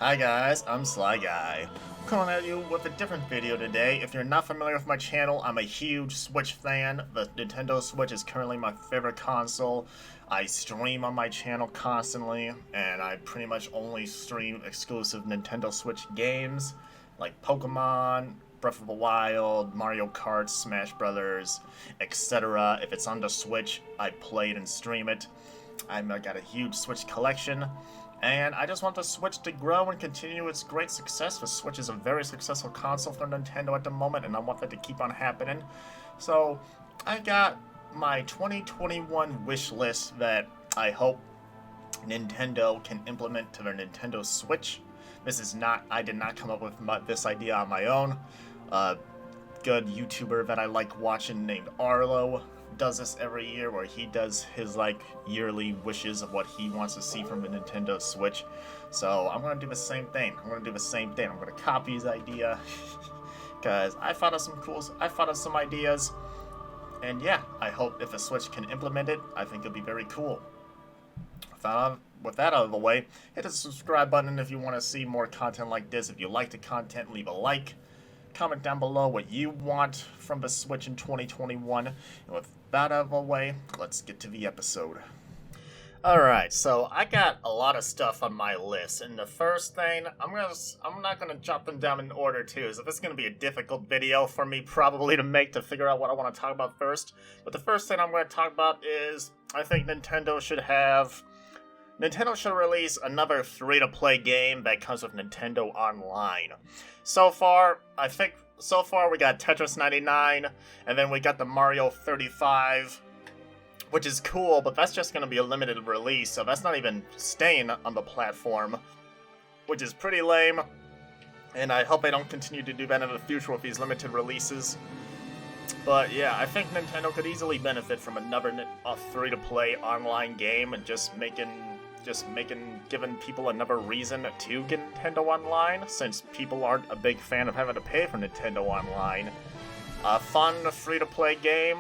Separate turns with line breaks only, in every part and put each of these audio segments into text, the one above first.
Hi guys, I'm Sly Guy. Coming at you with a different video today. If you're not familiar with my channel, I'm a huge Switch fan. The Nintendo Switch is currently my favorite console. I stream on my channel constantly, and I pretty much only stream exclusive Nintendo Switch games like Pokemon, Breath of the Wild, Mario Kart, Smash Brothers, etc. If it's on the Switch, I play it and stream it. I've got a huge Switch collection. And I just want the Switch to grow and continue its great success. The Switch is a very successful console for Nintendo at the moment, and I want that to keep on happening. So, I got my 2021 wish list that I hope Nintendo can implement to their Nintendo Switch. I did not come up with this idea on my own. A good YouTuber that I like watching named Arlo does this every year, where he does his yearly wishes of what he wants to see from a Nintendo Switch. So I'm gonna do the same thing. I'm gonna copy his idea because I thought of some ideas, and yeah, I hope if the Switch can implement it, I think it'll be very cool. With that out of the way, hit the subscribe button if you want to see more content like this. If you like the content, leave a like. Comment down below what you want from the Switch in 2021. And with that out of the way, let's get to the episode. Alright, so I got a lot of stuff on my list, and the first thing, I'm not gonna jot them down in order too, so this is gonna be a difficult video for me probably to make to figure out what I want to talk about first. But the first thing I'm gonna talk about is I think Nintendo should release another free-to-play game that comes with Nintendo Online. So far we got Tetris 99, and then we got the Mario 35, which is cool, but that's just going to be a limited release, so that's not even staying on the platform, which is pretty lame, and I hope they don't continue to do that in the future with these limited releases. But yeah, I think Nintendo could easily benefit from a free-to-play online game and giving people another reason to get Nintendo Online, since people aren't a big fan of having to pay for Nintendo Online. A fun free-to-play game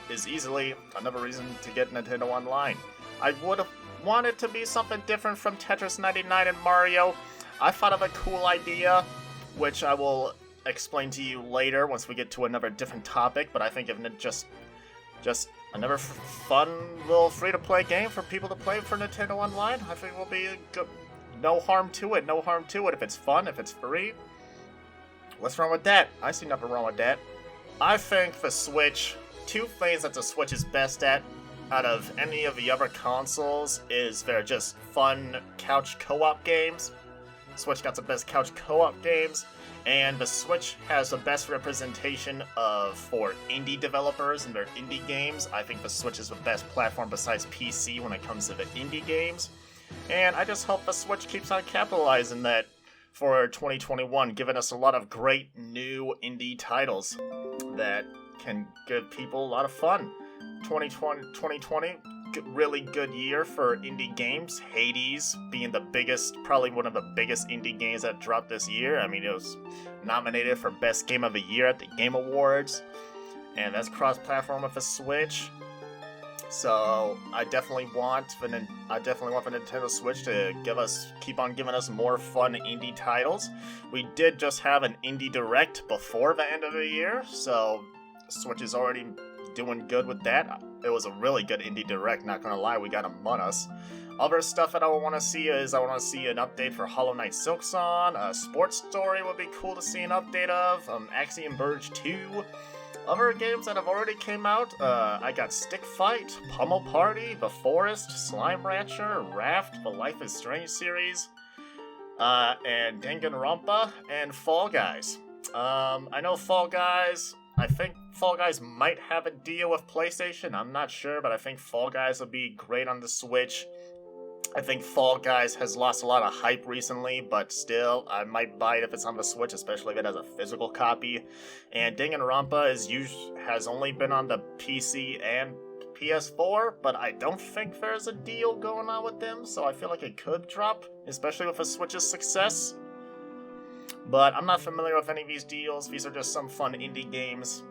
is easily another reason to get Nintendo Online. I would have wanted to be something different from Tetris 99 and Mario. I thought of a cool idea, which I will explain to you later once we get to another different topic, but I think if just another fun little free-to-play game for people to play for Nintendo Online, I think will be good. No harm to it. If it's fun, if it's free, what's wrong with that? I see nothing wrong with that. I think the Switch, two things that the Switch is best at out of any of the other consoles is they're just fun couch co-op games. Switch got the best couch co-op games, and the Switch has the best representation for indie developers and their indie games. I think the Switch is the best platform besides PC when it comes to the indie games. And I just hope the Switch keeps on capitalizing that for 2021, giving us a lot of great new indie titles that can give people a lot of fun. 2020, really good year for indie games. Hades being probably one of the biggest indie games that dropped this year. I mean, it was nominated for Best Game of the Year at the Game Awards, and that's cross-platform with the Switch. So I definitely want the Nintendo Switch to keep on giving us more fun indie titles. We did just have an indie direct before the end of the year, so Switch is already doing good with that. It was a really good indie direct, not gonna lie. We got Among Us. Other stuff that I want to see is I want to see an update for Hollow Knight Silksong. A Sports Story would be cool to see an update of. Axiom Verge 2. Other games that have already came out, I got Stick Fight, Pummel Party, The Forest, Slime Rancher, Raft, the Life is Strange series, and Danganronpa, and Fall Guys. I know I think Fall Guys might have a deal with PlayStation. I'm not sure, but I think Fall Guys will be great on the Switch. I think Fall Guys has lost a lot of hype recently, but still, I might buy it if it's on the Switch, especially if it has a physical copy. And Danganronpa has only been on the PC and PS4, but I don't think there's a deal going on with them, so I feel like it could drop, especially with the Switch's success. But I'm not familiar with any of these deals. These are just some fun indie games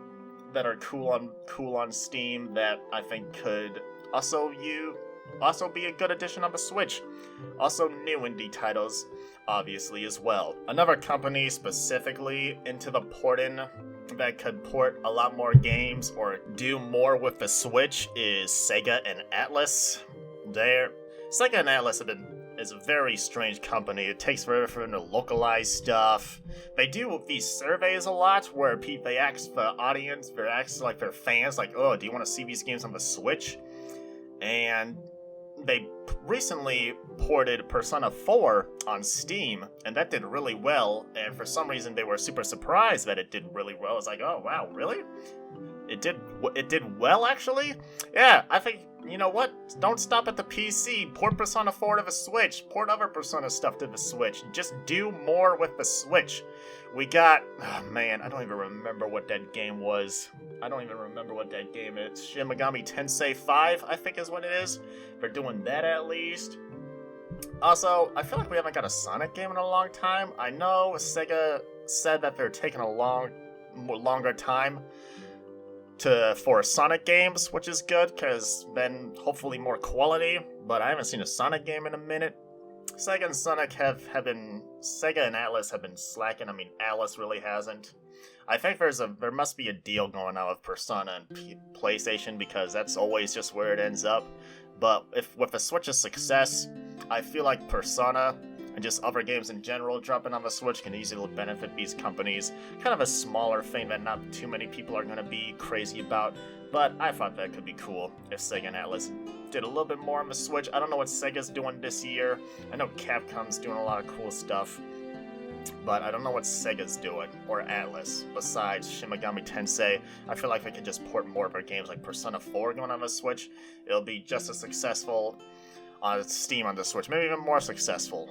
that are cool on Steam that I think could also also be a good addition on the Switch. Also new indie titles, obviously, as well. Another company specifically into the porting that could port a lot more games or do more with the Switch is Sega and Atlus. Sega and Atlus is a very strange company. It takes forever for them to localize stuff. They do these surveys a lot where they ask the audience, they ask like their fans, like, oh, do you want to see these games on the Switch? And they recently ported Persona 4 on Steam, and that did really well, and for some reason they were super surprised that it did really well. It's like, oh wow, really? It did well, actually? Yeah, I think, you know what? Don't stop at the PC. Port Persona 4 to the Switch. Port other Persona stuff to the Switch. Just do more with the Switch. We got... Oh, man, I don't even remember what that game was. I don't even remember what that game is. Shin Megami Tensei 5, I think is what it is. They're doing that at least. Also, I feel like we haven't got a Sonic game in a long time. I know Sega said that they're taking a longer time for Sonic games, which is good, because then hopefully more quality, but I haven't seen a Sonic game in a minute. Sega and Sonic Sega and Atlus have been slacking. I mean, Atlus really hasn't. I think there must be a deal going on with Persona and PlayStation, because that's always just where it ends up. But with the Switch's success, I feel like Persona and just other games in general dropping on the Switch can easily benefit these companies. Kind of a smaller thing that not too many people are going to be crazy about, but I thought that could be cool if Sega and Atlus did a little bit more on the Switch. I don't know what Sega's doing this year. I know Capcom's doing a lot of cool stuff, but I don't know what Sega's doing, or Atlus, besides Shin Megami Tensei. I feel like they could just port more of their games like Persona 4 going on the Switch. It'll be just as successful on Steam on the Switch, maybe even more successful.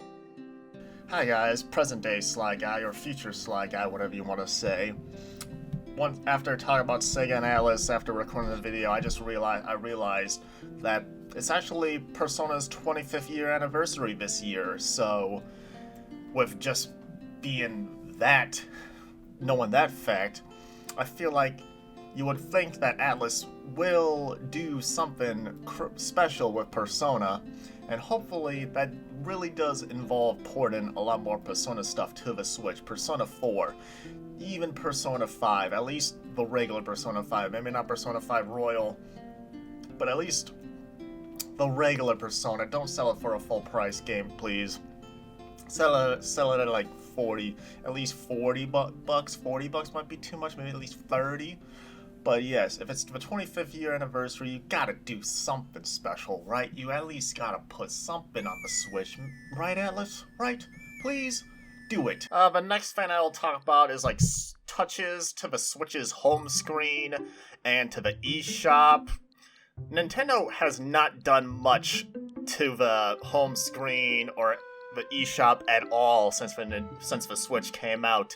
Hi guys, present day Sly Guy, or future Sly Guy, whatever you want to say. After talking about Sega and Atlus, after recording the video, I realized that it's actually Persona's 25th year anniversary this year, so with just knowing that fact, I feel like you would think that Atlus will do something special with Persona, and hopefully that really does involve porting a lot more Persona stuff to the Switch. Persona 4, even Persona 5, at least the regular Persona 5, maybe not Persona 5 Royal, but at least the regular Persona. Don't sell it for a full price game, please. Sell it at like 40, at least 40 bucks. 40 bucks might be too much, maybe at least 30. But yes, if it's the 25th year anniversary, you gotta do something special, right? You at least gotta put something on the Switch, right, Atlus? Right? Please do it. The next thing I'll talk about is like touches to the Switch's home screen and to the eShop. Nintendo has not done much to the home screen or the eShop at all since the Switch came out.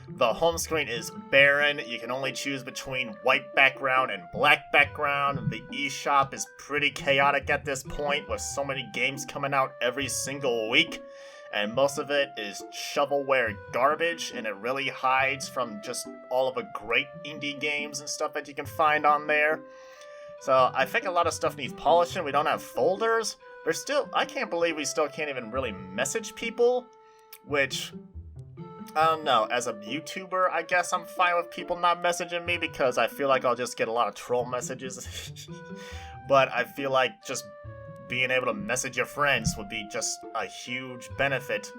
The home screen is barren. You can only choose between white background and black background. The eShop is pretty chaotic at this point, with so many games coming out every single week, and most of it is shovelware garbage, and it really hides from just all of the great indie games and stuff that you can find on there. So I think a lot of stuff needs polishing. We don't have folders. I can't believe we still can't even really message people, which, I don't know, as a YouTuber, I guess I'm fine with people not messaging me, because I feel like I'll just get a lot of troll messages. But I feel like just being able to message your friends would be just a huge benefit.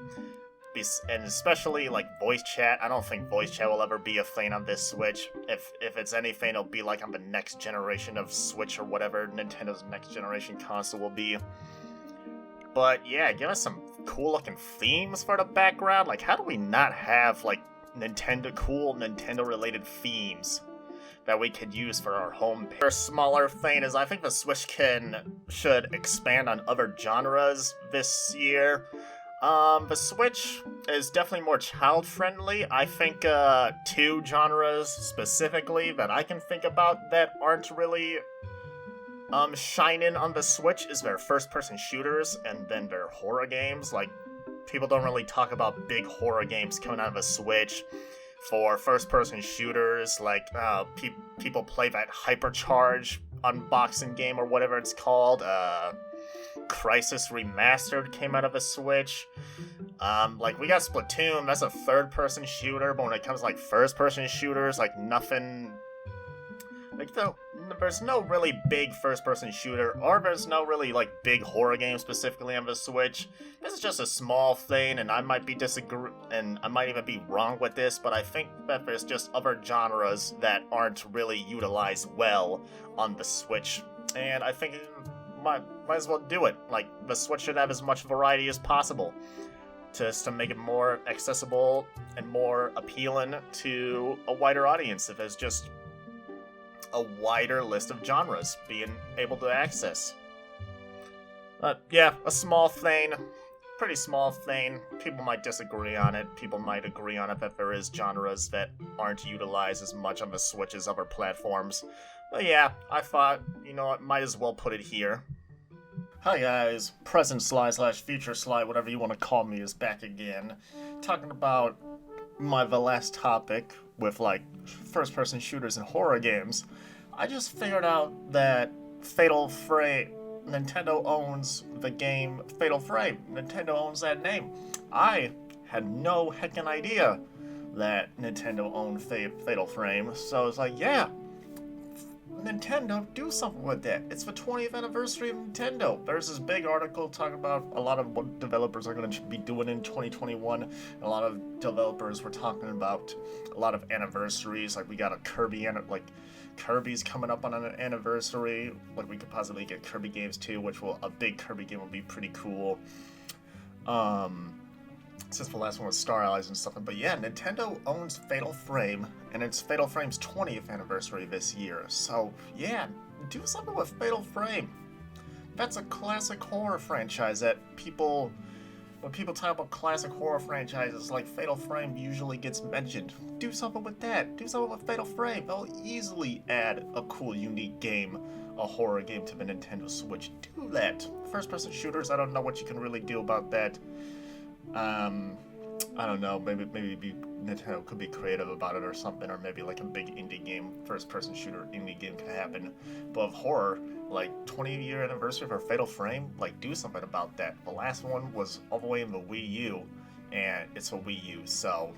And especially like voice chat. I don't think voice chat will ever be a thing on this Switch. If it's anything, it'll be like on the next generation of Switch or whatever Nintendo's next generation console will be. But yeah, give us some cool looking themes for the background. Like, how do we not have like cool Nintendo related themes that we could use for our home page? A smaller thing is I think the Switch should expand on other genres this year. The Switch is definitely more child-friendly. I think two genres specifically that I can think about that aren't really shining on the Switch is their first-person shooters and then their horror games. Like, people don't really talk about big horror games coming out of the Switch. For first-person shooters, like people play that Hypercharge unboxing game or whatever it's called. Crisis Remastered came out of a Switch. Like, we got Splatoon, that's a third-person shooter, but when it comes to, like, first-person shooters, like, nothing... Like, there's no really big first-person shooter, or there's no really, like, big horror game specifically on the Switch. This is just a small thing, and I might be and I might even be wrong with this, but I think that there's just other genres that aren't really utilized well on the Switch, and I think might as well do it. Like, the Switch should have as much variety as possible, just to make it more accessible and more appealing to a wider audience. If there's just a wider list of genres being able to access. Yeah, a small thing, pretty small thing. People might disagree on it. People might agree on it that there is genres that aren't utilized as much on the Switch as other platforms. But yeah, I thought, you know what, might as well put it here. Hi guys, present / future Sly, whatever you want to call me, is back again, talking about the last topic with, like, first-person shooters and horror games. I just figured out that Nintendo owns the game Fatal Frame. Nintendo owns that name. I had no heckin' idea that Nintendo owned Fatal Frame, so it's like, yeah, Nintendo, do something with that. It's the 20th anniversary of Nintendo. There's this big article talking about a lot of what developers are going to be doing in 2021. A lot of developers were talking about a lot of anniversaries. Like, we got a Kirby's coming up on an anniversary. Like, we could possibly get Kirby games too, a big Kirby game would be pretty cool. Since the last one was Star Allies and stuff. But yeah, Nintendo owns Fatal Frame, and it's Fatal Frame's 20th anniversary this year. So yeah, do something with Fatal Frame. That's a classic horror franchise that when people talk about classic horror franchises, like, Fatal Frame usually gets mentioned. Do something with that. Do something with Fatal Frame. They'll easily add a cool, unique game, a horror game, to the Nintendo Switch. Do that. First-person shooters, I don't know what you can really do about that. I don't know, maybe Nintendo could be creative about it or something, or maybe like a big indie game, first-person shooter indie game could happen. But with horror, like, 20-year anniversary for Fatal Frame, like, do something about that. The last one was all the way in the Wii U, and it's a Wii U, so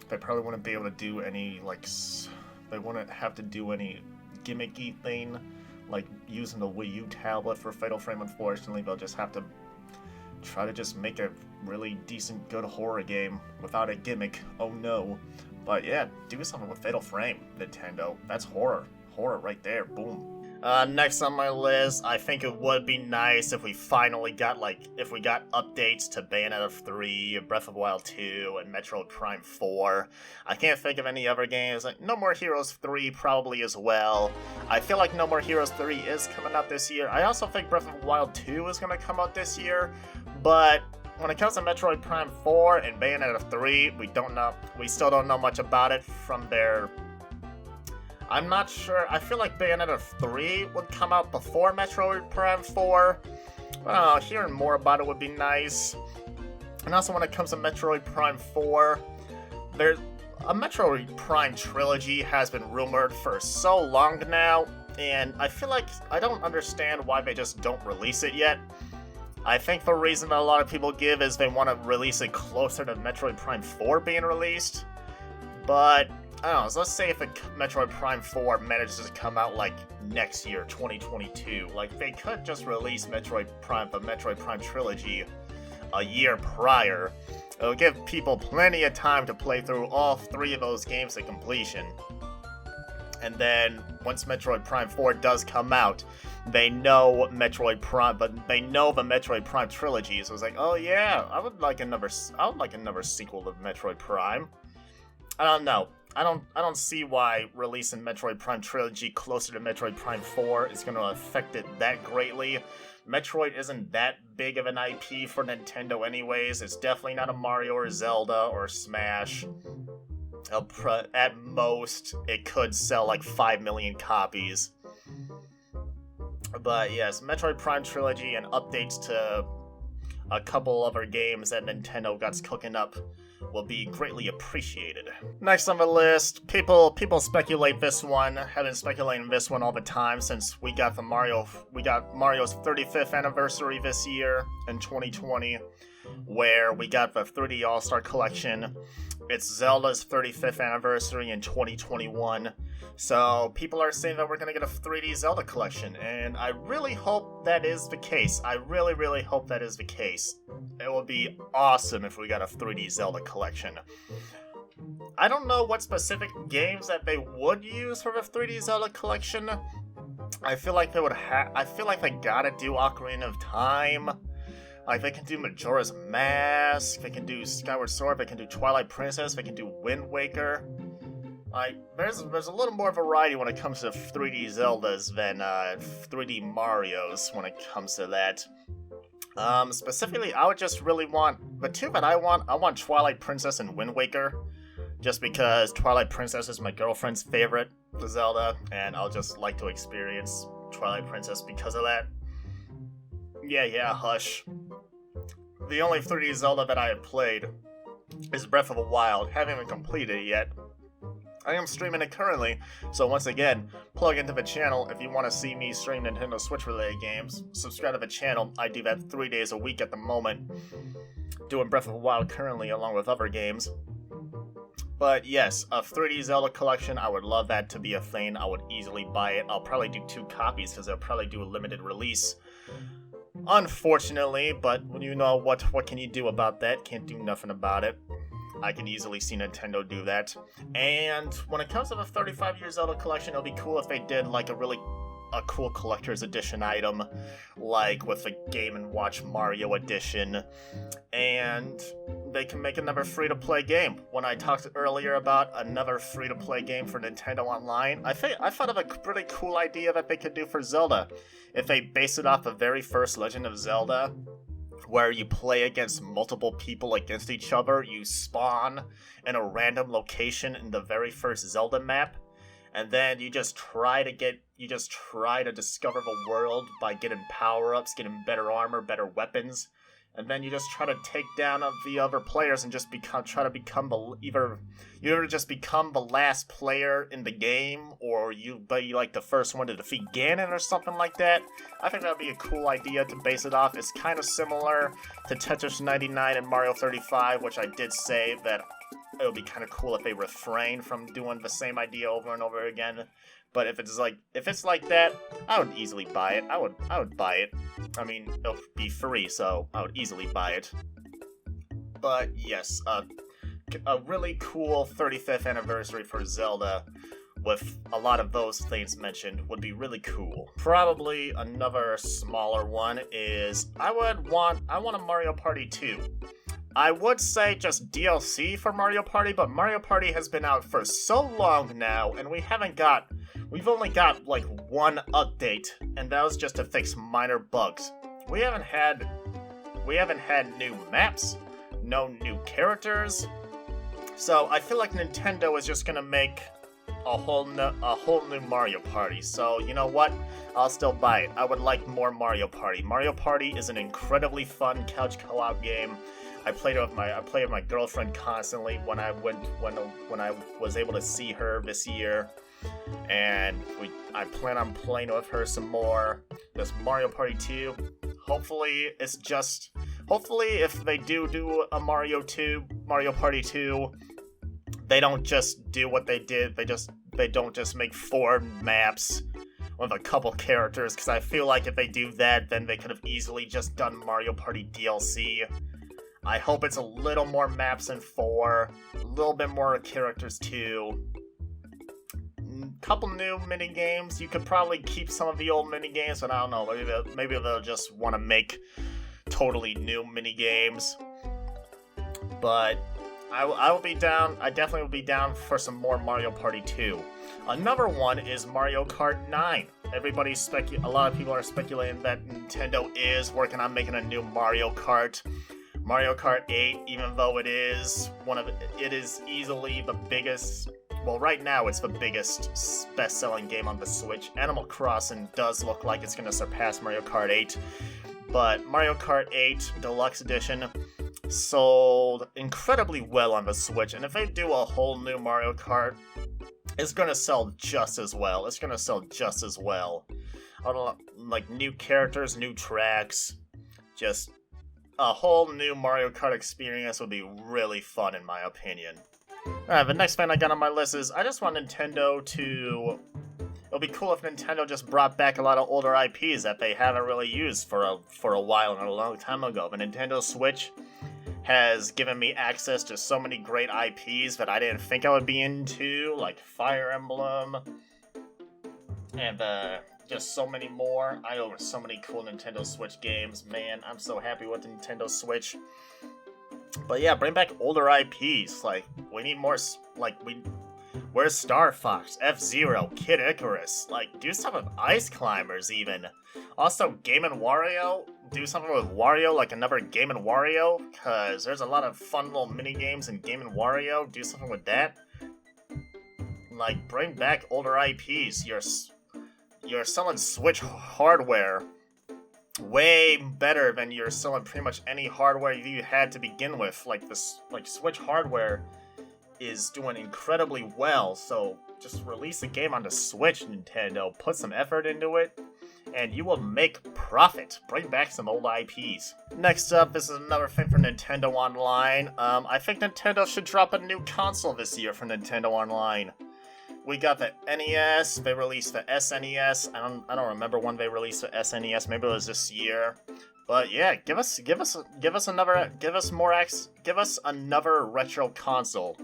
they probably wouldn't be able to do any, like, they wouldn't have to do any gimmicky thing, like using the Wii U tablet for Fatal Frame. Unfortunately, they'll just have to try to just make a really decent, good horror game without a gimmick. Oh no. But yeah, do something with Fatal Frame, Nintendo. That's horror. Horror right there. Boom. Next on my list, I think it would be nice if we finally got, if we got updates to Bayonetta 3, Breath of the Wild 2, and Metroid Prime 4. I can't think of any other games. Like, No More Heroes 3 probably as well. I feel like No More Heroes 3 is coming out this year. I also think Breath of the Wild 2 is going to come out this year, but when it comes to Metroid Prime 4 and Bayonetta 3, we still don't know much about it from their... I'm not sure. I feel like Bayonetta 3 would come out before Metroid Prime 4. Hearing more about it would be nice. And also, when it comes to Metroid Prime 4, a Metroid Prime trilogy has been rumored for so long now, and I feel like I don't understand why they just don't release it yet. I think the reason that a lot of people give is they want to release it closer to Metroid Prime 4 being released. But I don't know, so let's say if Metroid Prime 4 manages to come out, like, next year, 2022, like, they could just release the Metroid Prime trilogy a year prior. It'll give people plenty of time to play through all 3 of those games to completion. And then, once Metroid Prime 4 does come out, they know the Metroid Prime trilogy, so it's like, oh yeah, I would like another sequel of Metroid Prime. I don't know. I don't see why releasing Metroid Prime trilogy closer to Metroid Prime 4 is going to affect it that greatly. Metroid isn't that big of an IP for Nintendo anyways. It's definitely not a Mario or Zelda or Smash. At most, it could sell like 5 million copies. But yes, Metroid Prime trilogy and updates to a couple other games that Nintendo got cooking up will be greatly appreciated. Next on the list, people speculate this one, have been speculating this one all the time since we got Mario's 35th anniversary this year in 2020, where we got the 3D All-Star Collection. It's Zelda's 35th anniversary in 2021, so people are saying that we're going to get a 3D Zelda Collection, and I really hope that is the case. I really, really hope that is the case. It would be awesome if we got a 3D Zelda Collection. I don't know what specific games that they would use for the 3D Zelda Collection. I feel like they gotta do Ocarina of Time. Like, they can do Majora's Mask, they can do Skyward Sword, they can do Twilight Princess, they can do Wind Waker. Like, there's a little more variety when it comes to 3D Zeldas than 3D Marios when it comes to that. Specifically, I would just really want, the two that I want Twilight Princess and Wind Waker, just because Twilight Princess is my girlfriend's favorite Zelda, and I'll just like to experience Twilight Princess because of that. Yeah, hush. The only 3D Zelda that I have played is Breath of the Wild. Haven't even completed it yet. I am streaming it currently, so once again, plug into the channel if you want to see me stream Nintendo Switch related games. Subscribe to the channel. I do that 3 days a week at the moment, doing Breath of the Wild currently along with other games. But yes, a 3D Zelda Collection, I would love that to be a thing. I would easily buy it. I'll probably do 2 copies because they'll probably do a limited release. Unfortunately, but you know what can you do about that? Can't do nothing about it. I can easily see Nintendo do that. And when it comes to the 35 year Zelda Collection, it'll be cool if they did like a cool collector's edition item, like with the Game & Watch Mario edition, and they can make another free-to-play game. When I talked earlier about another free-to-play game for Nintendo Online, I thought of a pretty cool idea that they could do for Zelda. If they base it off the very first Legend of Zelda, where you play against multiple people against each other, you spawn in a random location in the very first Zelda map, and then you just try to discover the world by getting power-ups, getting better armor, better weapons, and then you just try to take down the other players and just try to become either just become the last player in the game, or you be like the first one to defeat Ganon or something like that. I think that would be a cool idea to base it off. It's kind of similar to Tetris 99 and Mario 35, which I did say that it would be kind of cool if they refrain from doing the same idea over and over again. But if it's like that, I would easily buy it. I would buy it. I mean, it'll be free, so I would easily buy it. But yes, a really cool 35th anniversary for Zelda with a lot of those things mentioned would be really cool. Probably another smaller one is I want a Mario Party 2. I would say just DLC for Mario Party, but Mario Party has been out for so long now, and we've only got like one update, and that was just to fix minor bugs. We haven't had new maps, no new characters, so I feel like Nintendo is just gonna make a whole new Mario Party. So you know what? I'll still buy it. I would like more Mario Party. Mario Party is an incredibly fun couch co-op game. I played with my girlfriend constantly when I was able to see her this year, and I plan on playing with her some more. This Mario Party 2. Hopefully if they do a Mario Party 2, they don't just do what they did. They don't just make 4 maps with a couple characters, because I feel like if they do that, then they could have easily just done Mario Party DLC. I hope it's a little more maps than 4, a little bit more characters too. Couple new mini games. You could probably keep some of the old mini games, but I don't know. Maybe they'll just want to make totally new mini games. But I will be down. I definitely will be down for some more Mario Party 2. Another one is Mario Kart 9. A lot of people are speculating that Nintendo is working on making a new Mario Kart. Mario Kart 8, even though it is easily the biggest. Well, right now it's the biggest best-selling game on the Switch. Animal Crossing does look like it's going to surpass Mario Kart 8. but Mario Kart 8 Deluxe Edition sold incredibly well on the Switch, and if they do a whole new Mario Kart, it's gonna sell just as well. It's gonna sell just as well. I don't know, like new characters, new tracks, just a whole new Mario Kart experience would be really fun in my opinion. Alright, the next thing I got on my list is I just want Nintendo to... It would be cool if Nintendo just brought back a lot of older IPs that they haven't really used for a while and a long time ago. The Nintendo Switch has given me access to so many great IPs that I didn't think I would be into, like Fire Emblem, and just so many more. I own so many cool Nintendo Switch games. Man, I'm so happy with the Nintendo Switch. But yeah, bring back older IPs. Like, we need more, where's Star Fox, F-Zero, Kid Icarus? Like, do something with Ice Climbers, even. Also, Game & Wario, do something with Wario, like another Game & Wario, because there's a lot of fun little mini-games in Game & Wario. Do something with that. Like, bring back older IPs. You're selling Switch hardware way better than you're selling pretty much any hardware you had to begin with. Like Switch hardware is doing incredibly well, so just release a game on the Switch, Nintendo. Put some effort into it, and you will make profit. Bring back some old IPs. Next up, this is another thing for Nintendo Online. I think Nintendo should drop a new console this year for Nintendo Online. We got the NES, they released the SNES. I don't remember when they released the SNES. Maybe it was this year. But yeah, give us another retro console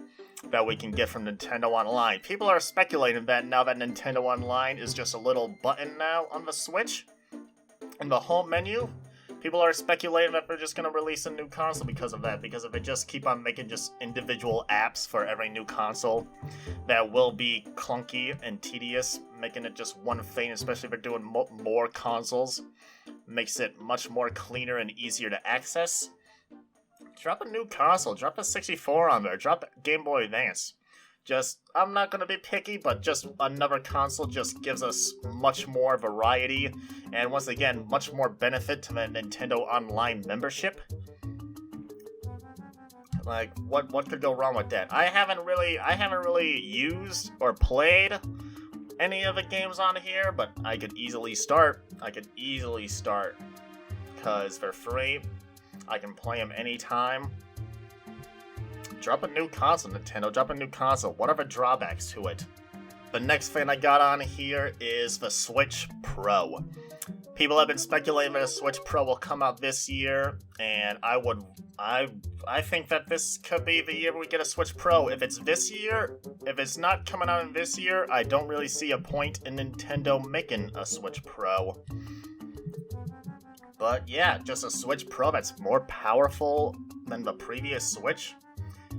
that we can get from Nintendo Online. People are speculating that now that Nintendo Online is just a little button now on the Switch in the home menu. People are speculating that they're just going to release a new console because of that, because if they just keep on making just individual apps for every new console, that will be clunky and tedious, making it just one thing, especially if they're doing more consoles. Makes it much more cleaner and easier to access. Drop a new console, drop a 64 on there, drop Game Boy Advance. I'm not going to be picky, but just another console just gives us much more variety, and once again, much more benefit to the Nintendo Online membership. Like, what could go wrong with that? I haven't really used or played any of the games on here, but I could easily start. Because they're free. I can play them anytime. Drop a new console, Nintendo. Drop a new console. What are the drawbacks to it? The next thing I got on here is the Switch Pro. People have been speculating that the Switch Pro will come out this year, and I think that this could be the year we get a Switch Pro. If it's this year, if it's not coming out in this year, I don't really see a point in Nintendo making a Switch Pro. But yeah, just a Switch Pro that's more powerful than the previous Switch.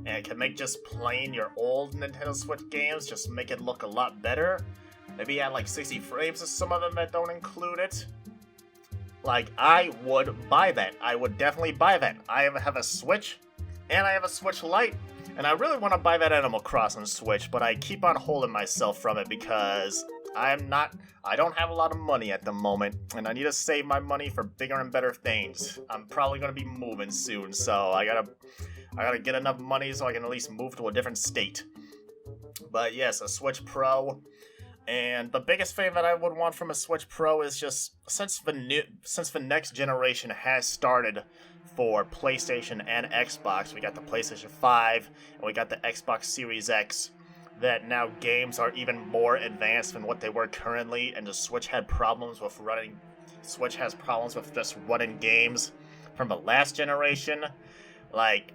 And it can make just playing your old Nintendo Switch games, just make it look a lot better. Maybe add like 60 frames to some of them that don't include it. Like, I would buy that. I would definitely buy that. I have a Switch, and I have a Switch Lite, and I really want to buy that Animal Crossing Switch, but I keep on holding myself from it because I don't have a lot of money at the moment, and I need to save my money for bigger and better things. I'm probably going to be moving soon, so I gotta get enough money so I can at least move to a different state. But yes, a Switch Pro. And the biggest thing that I would want from a Switch Pro is just, since the next generation has started for PlayStation and Xbox, we got the PlayStation 5, and we got the Xbox Series X, that now games are even more advanced than what they were currently, and the Switch has problems with just running games from the last generation. Like,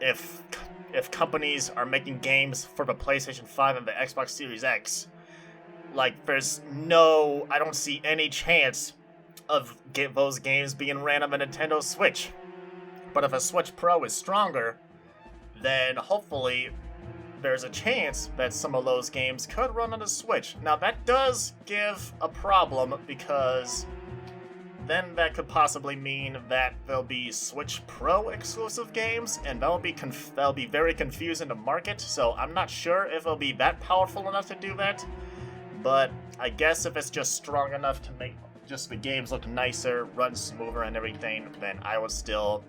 if companies are making games for the PlayStation 5 and the Xbox Series X, like, I don't see any chance of those games being ran on the Nintendo Switch. But if a Switch Pro is stronger, then hopefully there's a chance that some of those games could run on the Switch. Now, that does give a problem, because then that could possibly mean that there'll be Switch Pro exclusive games, and that'll be very confusing to market, so I'm not sure if it'll be that powerful enough to do that. But I guess if it's just strong enough to make just the games look nicer, run smoother and everything, then it'll still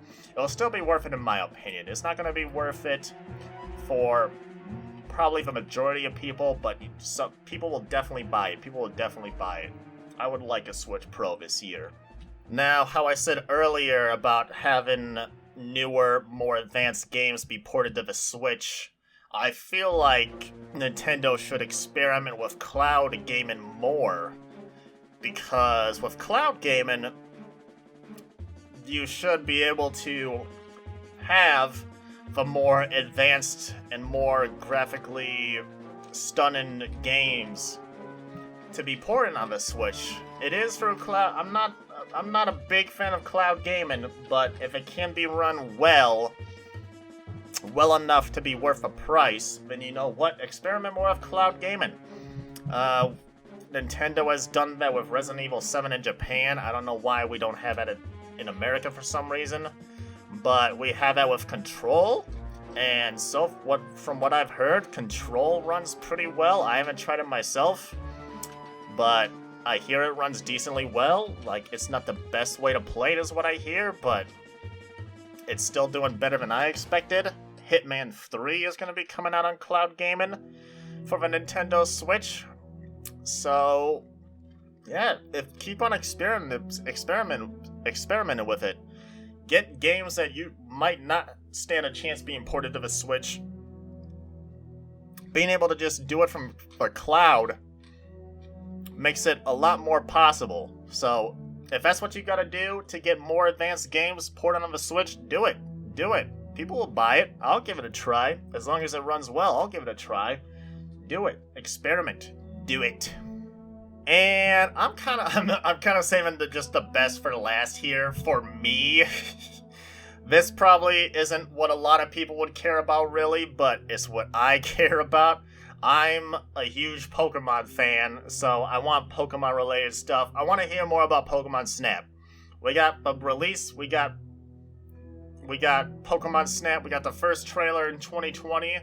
be worth it in my opinion. It's not going to be worth it for probably the majority of people, but some people will definitely buy it. I would like a Switch Pro this year. Now, how I said earlier about having newer, more advanced games be ported to the Switch, I feel like Nintendo should experiment with cloud gaming more. Because with cloud gaming, you should be able to have the more advanced and more graphically stunning games to be ported on the Switch. It is for cloud. I'm not a big fan of cloud gaming, but if it can be run well enough to be worth a price, then you know what? Experiment more with cloud gaming. Nintendo has done that with Resident Evil 7 in Japan. I don't know why we don't have that in America for some reason, but we have that with Control. And from what I've heard, Control runs pretty well. I haven't tried it myself, but I hear it runs decently well. Like, it's not the best way to play it is what I hear, but it's still doing better than I expected. Hitman 3 is going to be coming out on cloud gaming for the Nintendo Switch. So, yeah, keep on experimenting with it. Get games that you might not stand a chance being ported to the Switch. Being able to just do it from the cloud makes it a lot more possible. So, if that's what you gotta do to get more advanced games ported on the Switch, do it. Do it. People will buy it. I'll give it a try. As long as it runs well, I'll give it a try. Do it. Experiment. Do it. And I'm kind of saving just the best for last here for me. This probably isn't what a lot of people would care about really, but it's what I care about. I'm a huge Pokemon fan, so I want Pokemon related stuff. I want to hear more about Pokemon Snap. We got a release, we got Pokemon Snap, we got the first trailer in 2020.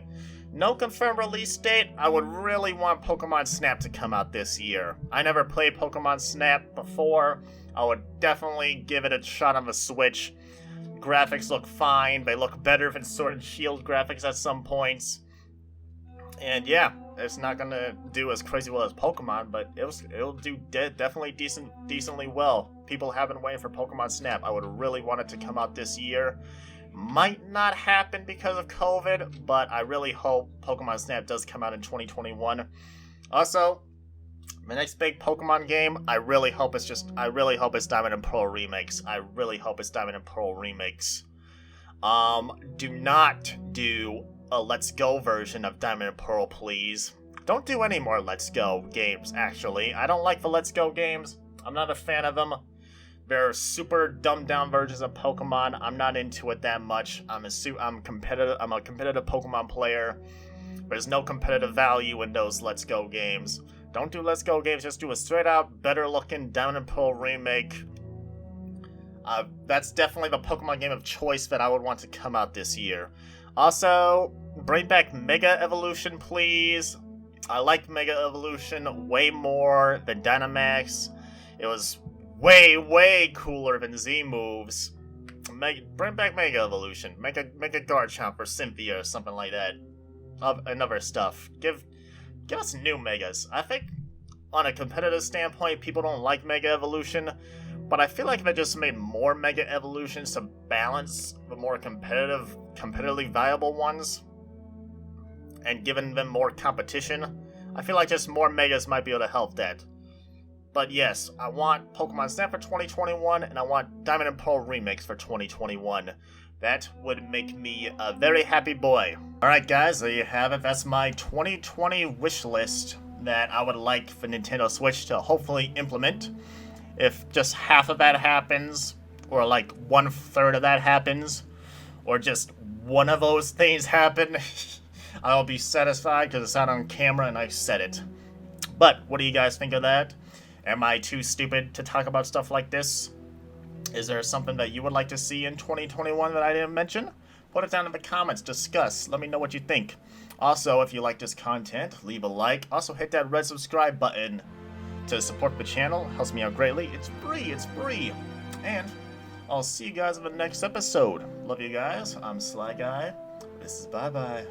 No confirmed release date. I would really want Pokemon Snap to come out this year. I never played Pokemon Snap before. I would definitely give it a shot on the Switch. Graphics look fine. They look better than Sword and Shield graphics at some points. And yeah, it's not gonna do as crazy well as Pokemon, but it'll do definitely decently well. People have been waiting for Pokemon Snap. I would really want it to come out this year. Might not happen because of COVID, but I really hope Pokemon Snap does come out in 2021. Also, my next big Pokemon game, I really hope it's Diamond and Pearl Remakes. I really hope it's Diamond and Pearl Remakes. Do not do a Let's Go version of Diamond and Pearl, please. Don't do any more Let's Go games, actually. I don't like the Let's Go games. I'm not a fan of them. They're super dumbed down versions of Pokemon. I'm not into it that much. I'm a competitive Pokemon player. There's no competitive value in those Let's Go games. Don't do Let's Go games. Just do a straight out, better looking Diamond and Pearl remake. That's definitely the Pokemon game of choice that I would want to come out this year. Also, bring back Mega Evolution, please. I liked Mega Evolution way more than Dynamax. It was way cooler than Z moves. Bring back Mega Evolution. Make a Garchomp or Cynthia or something like that. And other stuff. Give us new Megas. I think on a competitive standpoint, people don't like Mega Evolution, but I feel like if they just made more Mega Evolutions to balance the more competitively viable ones, and given them more competition, I feel like just more Megas might be able to help that. But yes, I want Pokemon Snap for 2021, and I want Diamond and Pearl Remakes for 2021. That would make me a very happy boy. Alright guys, there you have it. That's my 2020 wish list that I would like for Nintendo Switch to hopefully implement. If just half of that happens, or like 1/3 of that happens, or just one of those things happen, I'll be satisfied because it's out on camera and I said it. But what do you guys think of that? Am I too stupid to talk about stuff like this? Is there something that you would like to see in 2021 that I didn't mention? Put it down in the comments, discuss, let me know what you think. Also, if you like this content, leave a like. Also, hit that red subscribe button to support the channel. Helps me out greatly. It's free. And I'll see you guys in the next episode. Love you guys. I'm Sly Guy. This is bye-bye.